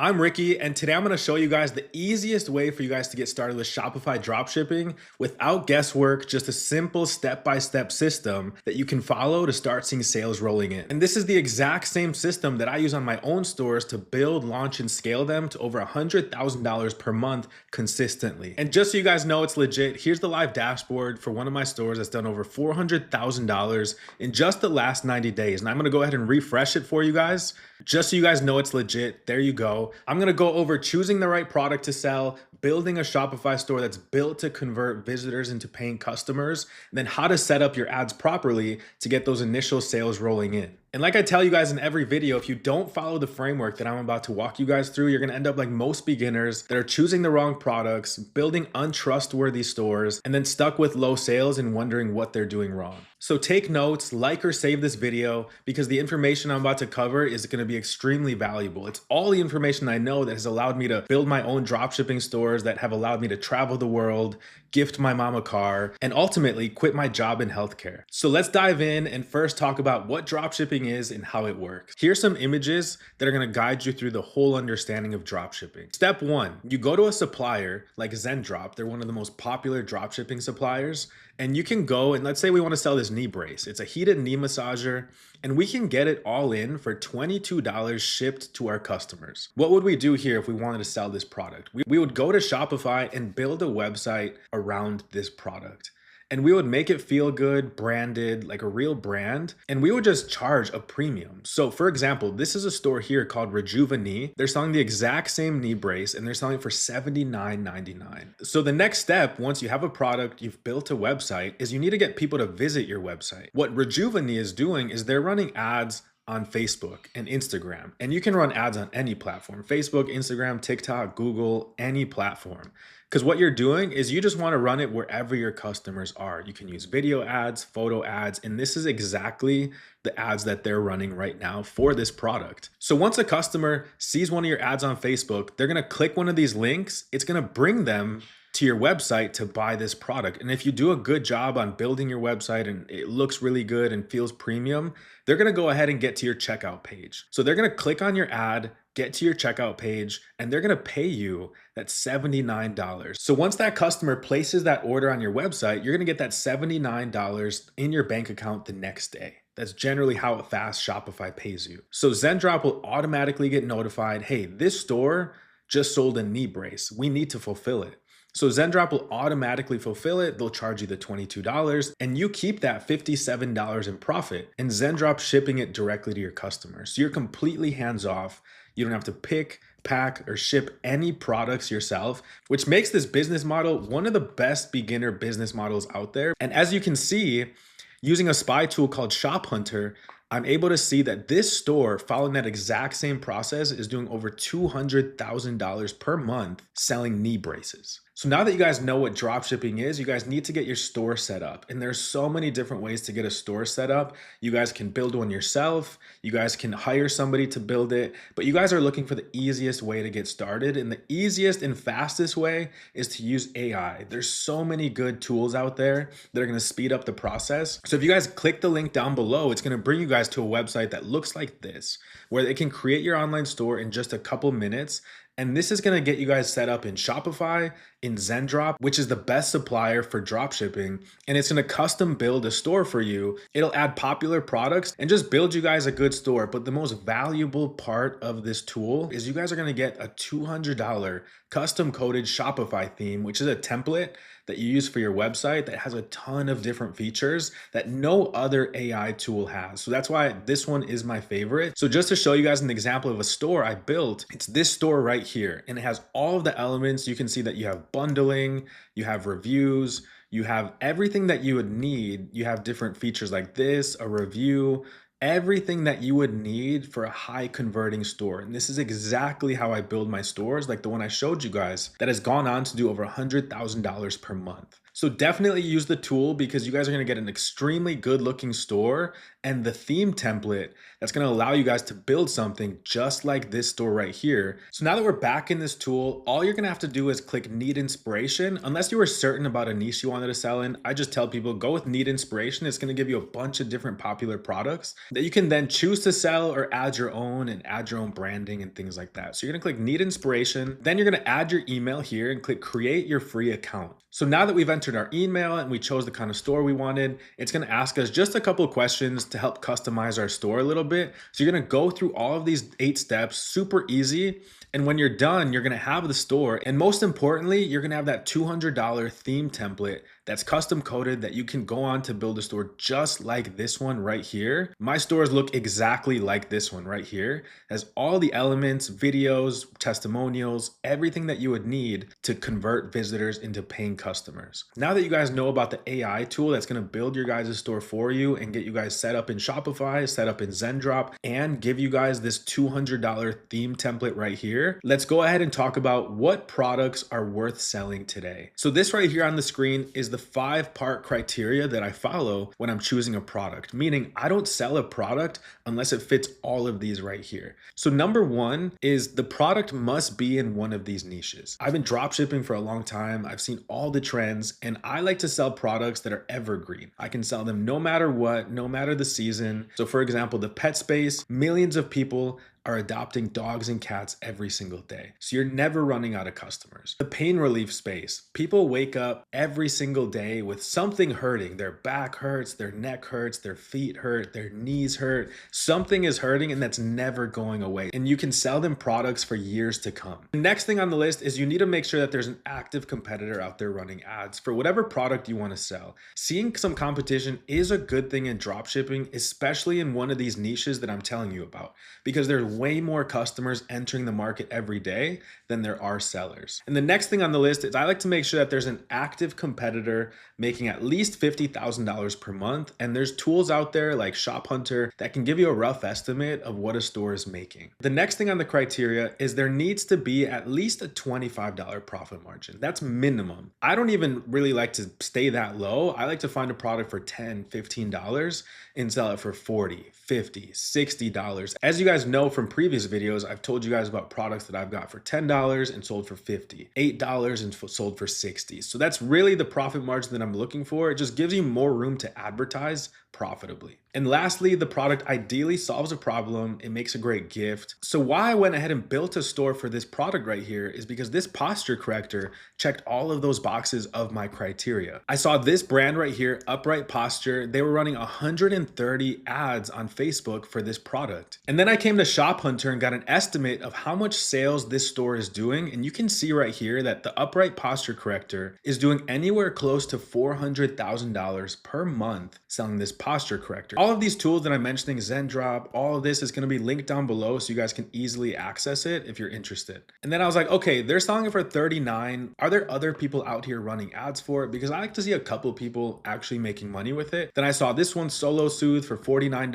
I'm Ricky, and today I'm going to show you guys the easiest way for you guys to get started with Shopify dropshipping without guesswork, just a simple step-by-step system that you can follow to start seeing sales rolling in. And this is the exact same system that I use on my own stores to build, launch, and scale them to over $100,000 per month consistently. And just so you guys know it's legit, here's the live dashboard for one of my stores that's done over $400,000 in just the last 90 days. And I'm going to go ahead and refresh it for you guys, just so you guys know it's legit. There you go. I'm gonna go over choosing the right product to sell, building a Shopify store that's built to convert visitors into paying customers, and then how to set up your ads properly to get those initial sales rolling in. And like I tell you guys in every video, if you don't follow the framework that I'm about to walk you guys through, you're gonna end up like most beginners that are choosing the wrong products, building untrustworthy stores, and then stuck with low sales and wondering what they're doing wrong. So take notes, like or save this video, because the information I'm about to cover is gonna be extremely valuable. It's all the information I know that has allowed me to build my own dropshipping stores, that have allowed me to travel the world, gift my mom a car, and ultimately quit my job in healthcare. So let's dive in and first talk about what dropshipping is and how it works. Here's some images that are gonna guide you through the whole understanding of dropshipping. Step one, you go to a supplier like Zendrop. They're one of the most popular dropshipping suppliers. And you can go and let's say we wanna sell this knee brace. It's a heated knee massager, and we can get it all in for $22 shipped to our customers. What would we do here if we wanted to sell this product? We would go to Shopify and build a website around this product. And we would make it feel good, branded, like a real brand, and we would just charge a premium. So for example, this is a store here called Rejuvenee. They're selling the exact same knee brace and they're selling it for $79.99. So the next step, once you have a product, you've built a website, is you need to get people to visit your website. What Rejuvenee is doing is they're running ads on Facebook and Instagram. And you can run ads on any platform, Facebook, Instagram, TikTok, Google, any platform. Because what you're doing is you just want to run it wherever your customers are. You can use video ads, photo ads, and this is exactly the ads that they're running right now for this product. So once a customer sees one of your ads on Facebook, they're going to click one of these links. It's going to bring them to your website to buy this product. And if you do a good job on building your website and it looks really good and feels premium, they're gonna go ahead and get to your checkout page. So they're gonna click on your ad, get to your checkout page, and they're gonna pay you that $79. So once that customer places that order on your website, you're gonna get that $79 in your bank account the next day. That's generally how fast Shopify pays you. So Zendrop will automatically get notified, hey, this store just sold a knee brace. We need to fulfill it. So Zendrop will automatically fulfill it. They'll charge you the $22 and you keep that $57 in profit, and Zendrop shipping it directly to your customers. So you're completely hands off. You don't have to pick, pack, or ship any products yourself, which makes this business model one of the best beginner business models out there. And as you can see, using a spy tool called Shop Hunter, I'm able to see that this store, following that exact same process, is doing over $200,000 per month selling knee braces. So now that you guys know what dropshipping is, you guys need to get your store set up. And there's so many different ways to get a store set up. You guys can build one yourself. You guys can hire somebody to build it. But you guys are looking for the easiest way to get started. And the easiest and fastest way is to use AI. There's so many good tools out there that are going to speed up the process. So if you guys click the link down below, it's going to bring you guys to a website that looks like this, where they can create your online store in just a couple minutes. And this is gonna get you guys set up in Shopify, in Zendrop, which is the best supplier for dropshipping. And it's gonna custom build a store for you. It'll add popular products and just build you guys a good store. But the most valuable part of this tool is you guys are gonna get a $200 custom coded Shopify theme, which is a template that you use for your website that has a ton of different features that no other AI tool has. So that's why this one is my favorite. So just to show you guys an example of a store I built, it's this store right here. And it has all of the elements. You can see that you have bundling, you have reviews, you have everything that you would need. You have different features like this, a review, everything that you would need for a high converting store. And this is exactly how I build my stores, like the one I showed you guys that has gone on to do over $100,000 per month. So definitely use the tool because you guys are going to get an extremely good looking store, and the theme template that's going to allow you guys to build something just like this store right here. So now that we're back in this tool, all you're going to have to do is click need inspiration. Unless you were certain about a niche you wanted to sell in, I just tell people go with need inspiration. It's going to give you a bunch of different popular products that you can then choose to sell or add your own and add your own branding and things like that. So you're going to click need inspiration. Then you're going to add your email here and click create your free account. So now that we've entered our email and we chose the kind of store we wanted, it's going to ask us just a couple of questions to help customize our store a little bit. So you're going to go through all of these 8 steps, super easy. And when you're done, you're going to have the store. And most importantly, you're going to have that $200 theme template that's custom coded that you can go on to build a store just like this one right here. My stores look exactly like this one right here. It has all the elements, videos, testimonials, everything that you would need to convert visitors into paying customers. Now that you guys know about the AI tool that's going to build your guys' store for you and get you guys set up in Shopify, set up in Zendrop, and give you guys this $200 theme template right here, let's go ahead and talk about what products are worth selling today. So this right here on the screen is the 5-part criteria that I follow when I'm choosing a product, meaning I don't sell a product unless it fits all of these right here. So number 1 is the product must be in one of these niches. I've been dropshipping for a long time. I've seen all the trends, and I like to sell products that are evergreen. I can sell them no matter what, no matter the season. So for example, the pet space, millions of people are adopting dogs and cats every single day. So you're never running out of customers. The pain relief space, people wake up every single day with something hurting. Their back hurts, their neck hurts, their feet hurt, their knees hurt. Something is hurting and that's never going away. And you can sell them products for years to come. The next thing on the list is you need to make sure that there's an active competitor out there running ads for whatever product you want to sell. Seeing some competition is a good thing in dropshipping, especially in one of these niches that I'm telling you about, because there's way more customers entering the market every day than there are sellers. And the next thing on the list is I like to make sure that there's an active competitor making at least $50,000 per month. And there's tools out there like Shop Hunter that can give you a rough estimate of what a store is making. The next thing on the criteria is there needs to be at least a $25 profit margin. That's minimum. I don't even really like to stay that low. I like to find a product for $10, $15 and sell it for $40, $50, $60. As you guys know from previous videos, I've told you guys about products that I've got for $10 and sold for $50, $8 and sold for $60. So that's really the profit margin that I'm looking for. It just gives you more room to advertise profitably. And lastly, the product ideally solves a problem. It makes a great gift. So why I went ahead and built a store for this product right here is because this posture corrector checked all of those boxes of my criteria. I saw this brand right here, Upright Posture. They were running 130 ads on Facebook for this product. And then I came to Shop Hunter and got an estimate of how much sales this store is doing. And you can see right here that the Upright Posture Corrector is doing anywhere close to $400,000 per month selling this posture corrector. All of these tools that I'm mentioning, Zendrop, all of this is going to be linked down below so you guys can easily access it if you're interested. And then I was like, okay, they're selling it for $39. Are there other people out here running ads for it? Because I like to see a couple people actually making money with it. Then I saw this one, Solo Soothe, for $49,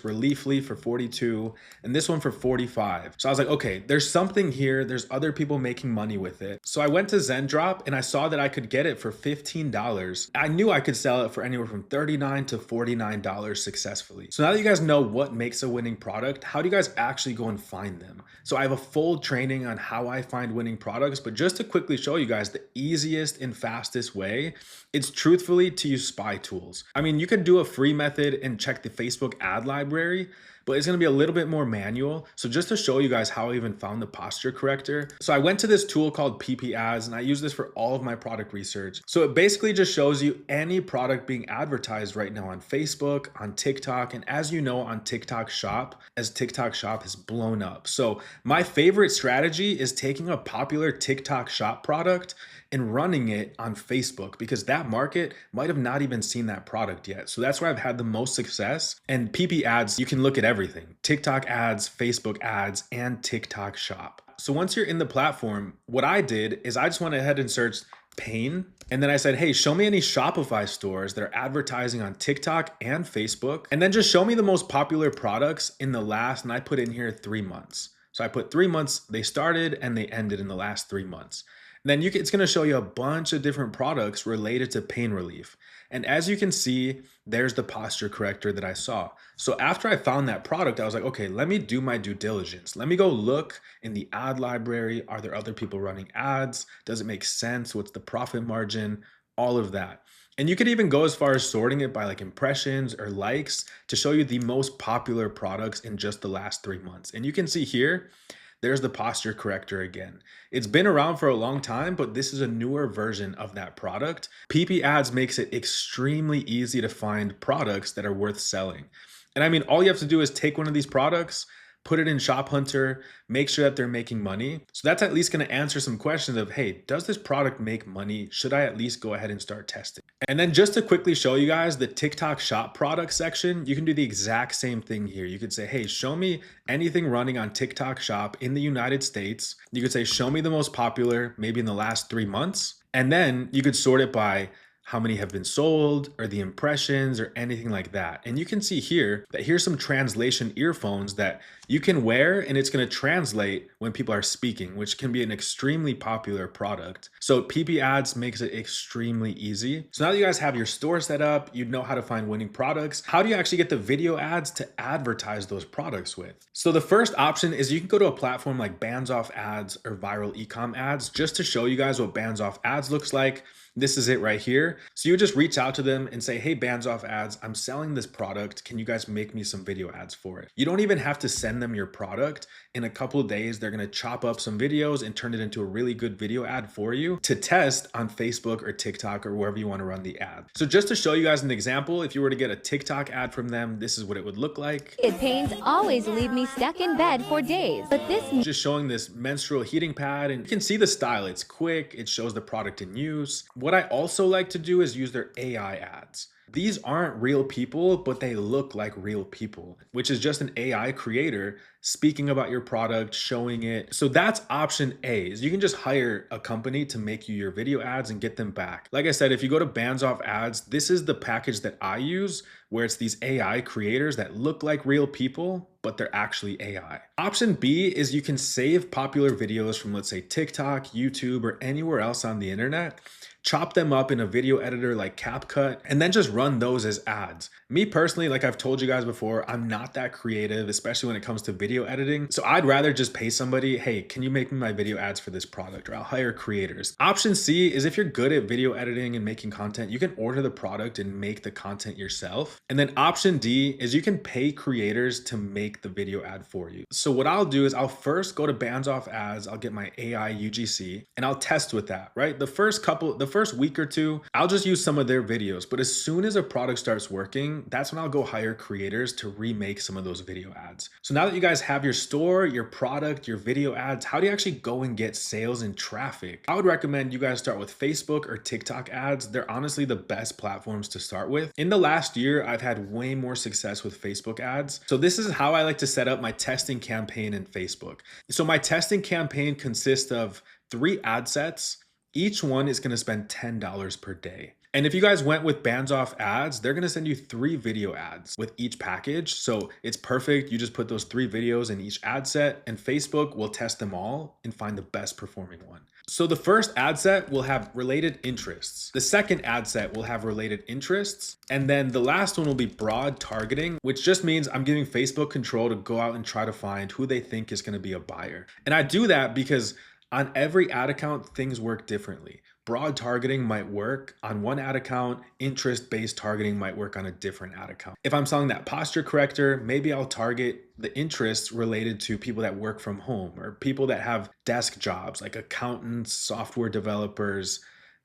Reliefly for $42, and this one for $45. So I was like, okay, there's something here. There's other people making money with it. So I went to Zendrop and I saw that I could get it for $15. I knew I could sell it for anywhere from $39 to $49 successfully. So now that you guys know what makes a winning product, how do you guys actually go and find them? So I have a full training on how I find winning products, but just to quickly show you guys the easiest and fastest way, it's truthfully to use spy tools. I mean, you could do a free method and check the Facebook ad library, but it's going to be a little bit more manual. So just to show you guys how I even found the posture corrector. So I went to this tool called PiPiAds and I use this for all of my product research. So it basically just shows you any product being advertised right now on Facebook, on TikTok, and as you know, on TikTok Shop, as TikTok Shop has blown up. So my favorite strategy is taking a popular TikTok Shop product and running it on Facebook because that market might have not even seen that product yet. So that's where I've had the most success. And PiPiAds, you can look at everything: TikTok ads, Facebook ads, and TikTok Shop. So once you're in the platform, what I did is I just went ahead and searched pain. And then I said, hey, show me any Shopify stores that are advertising on TikTok and Facebook. And then just show me the most popular products in the last, and I put in here 3 months. So I put 3 months, they started and they ended in the last 3 months. Then it's going to show you a bunch of different products related to pain relief. And as you can see, there's the posture corrector that I saw. So after I found that product, I was like, okay, let me do my due diligence. Let me go look in the ad library. Are there other people running ads? Does it make sense? What's the profit margin? All of that. And you could even go as far as sorting it by like impressions or likes to show you the most popular products in just the last 3 months. And you can see here, there's the posture corrector again. It's been around for a long time, but this is a newer version of that product. PiPiAds makes it extremely easy to find products that are worth selling. And I mean, all you have to do is take one of these products, put it in Shop Hunter, make sure that they're making money. So that's at least going to answer some questions of, hey, does this product make money? Should I at least go ahead and start testing? And then just to quickly show you guys the TikTok shop product section, you can do the exact same thing here. You could say, hey, show me anything running on TikTok shop in the United States. You could say, show me the most popular, maybe in the last 3 months. And then you could sort it by how many have been sold or the impressions or anything like that. And you can see here that here's some translation earphones that you can wear and it's going to translate when people are speaking, which can be an extremely popular product. So PiPiAds makes it extremely easy. So now that you guys have your store set up, you know how to find winning products. How do you actually get the video ads to advertise those products with? So the first option is you can go to a platform like Bands Off Ads or Viral Ecom Ads. Just to show you guys what Bands Off Ads looks like, this is it right here. So you just reach out to them and say, hey, Bands Off Ads, I'm selling this product. Can you guys make me some video ads for it? You don't even have to send them your product. In a couple of days, they're gonna chop up some videos and turn it into a really good video ad for you to test on Facebook or TikTok or wherever you wanna run the ad. So just to show you guys an example, if you were to get a TikTok ad from them, this is what it would look like. Pains always leave me stuck in bed for days, but this just showing this menstrual heating pad, and you can see the style. It's quick, it shows the product in use. What I also like to do is use their AI ads. These aren't real people, but they look like real people, which is just an AI creator speaking about your product, showing it. So that's option A, is you can just hire a company to make you your video ads and get them back. Like I said, if you go to Bands Off Ads, this is the package that I use, where it's these AI creators that look like real people, but they're actually AI. Option B is you can save popular videos from, let's say, TikTok, YouTube, or anywhere else on the internet, chop them up in a video editor like CapCut, and then just run those as ads. Me personally, like I've told you guys before, I'm not that creative, especially when it comes to video editing. So I'd rather just pay somebody, hey, can you make me my video ads for this product? Or I'll hire creators. Option C is if you're good at video editing and making content, you can order the product and make the content yourself. And then option D is you can pay creators to make the video ad for you. So what I'll do is I'll first go to Bands Off Ads, I'll get my AI UGC, and I'll test with that, right? The first week or two, I'll just use some of their videos. But as soon as a product starts working, that's when I'll go hire creators to remake some of those video ads. So now that you guys have your store, your product, your video ads, how do you actually go and get sales and traffic? I would recommend you guys start with Facebook or TikTok ads. They're honestly the best platforms to start with. In the last year, I've had way more success with Facebook ads. So this is how I like to set up my testing campaign in Facebook. So my testing campaign consists of 3 ad sets. Each one is gonna spend $10 per day. And if you guys went with Bands Off Ads, they're gonna send you 3 video ads with each package. So it's perfect. You just put those 3 videos in each ad set and Facebook will test them all and find the best performing one. So the first ad set will have related interests. The second ad set will have related interests. And then the last one will be broad targeting, which just means I'm giving Facebook control to go out and try to find who they think is gonna be a buyer. And I do that because on every ad account, things work differently. Broad targeting might work on one ad account, interest-based targeting might work on a different ad account. If I'm selling that posture corrector, maybe I'll target the interests related to people that work from home or people that have desk jobs like accountants, software developers,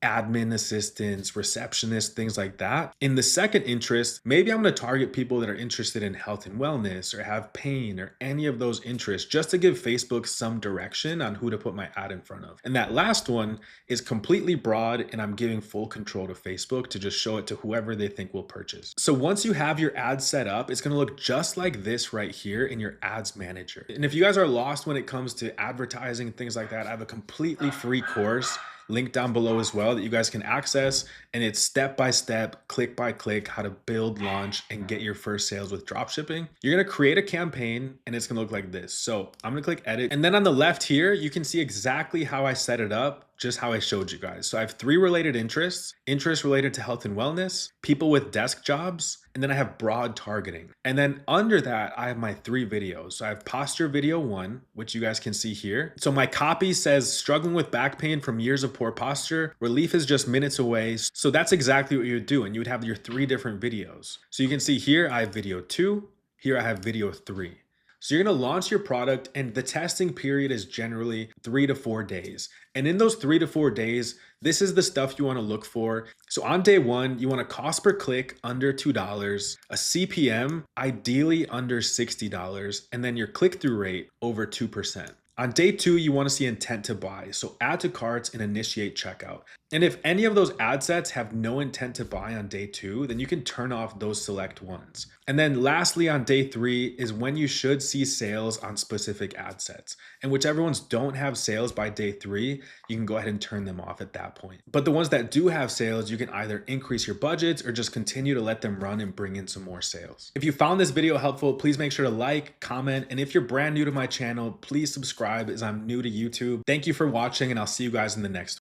admin assistants, receptionists, things like that. In the second interest, maybe I'm going to target people that are interested in health and wellness or have pain or any of those interests, just to give Facebook some direction on who to put my ad in front of. And that last one is completely broad and I'm giving full control to Facebook to just show it to whoever they think will purchase. So once you have your ad set up, it's going to look just like this right here in your ads manager. And if you guys are lost when it comes to advertising and things like that, I have a completely free course link down below as well that you guys can access, and it's step-by-step, click-by-click, how to build, launch, and get your first sales with dropshipping. You're gonna create a campaign and it's gonna look like this. So I'm gonna click edit, and then on the left here, you can see exactly how I set it up just how I showed you guys. So I have 3 related interests: interests related to health and wellness, people with desk jobs, and then I have broad targeting. And then under that, I have my 3 videos. So I have posture video 1, which you guys can see here. So my copy says struggling with back pain from years of poor posture, relief is just minutes away. So that's exactly what you would do. And you would have your 3 different videos. So you can see here, I have video 2, here I have video 3. So you're gonna launch your product, and the testing period is generally 3 to 4 days. And in those 3 to 4 days, this is the stuff you wanna look for. So on day 1, you want a cost per click under $2, a CPM ideally under $60, and then your click-through rate over 2%. On day 2, you want to see intent to buy. So add to carts and initiate checkout. And if any of those ad sets have no intent to buy on day 2, then you can turn off those select ones. And then lastly, on day 3 is when you should see sales on specific ad sets. And whichever ones don't have sales by day 3, you can go ahead and turn them off at that point. But the ones that do have sales, you can either increase your budgets or just continue to let them run and bring in some more sales. If you found this video helpful, please make sure to like, comment, and if you're brand new to my channel, please subscribe as I'm new to YouTube. Thank you for watching, and I'll see you guys in the next one.